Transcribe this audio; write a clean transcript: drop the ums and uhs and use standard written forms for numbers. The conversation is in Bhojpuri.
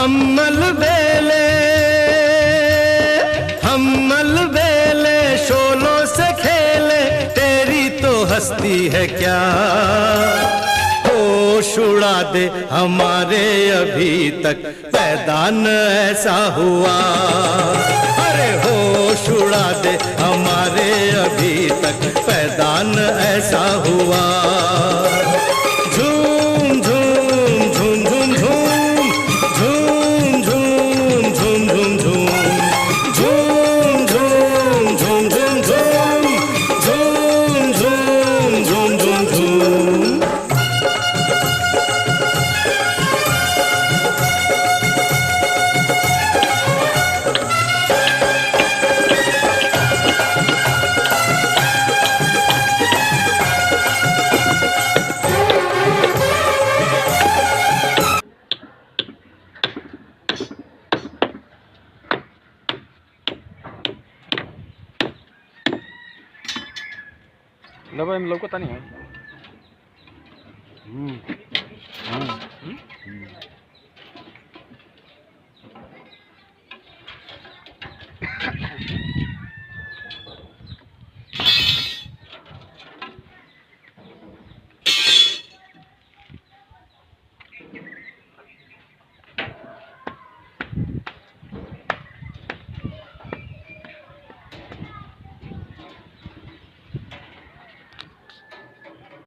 हम अलबेले शोलों से खेले, तेरी तो हस्ती है क्या। होश उड़ा दे हमारे, अभी तक पैदा न ऐसा हुआ। अरे होश उड़ा दे हमारे, अभी तक पैदा न ऐसा हुआ। झूम झूम झूम झूम झूम झूम झूम झूम झूम झूम झूम झूम झूम झूम झूम झूम झूम झूम झूम। Laba yung loko tani.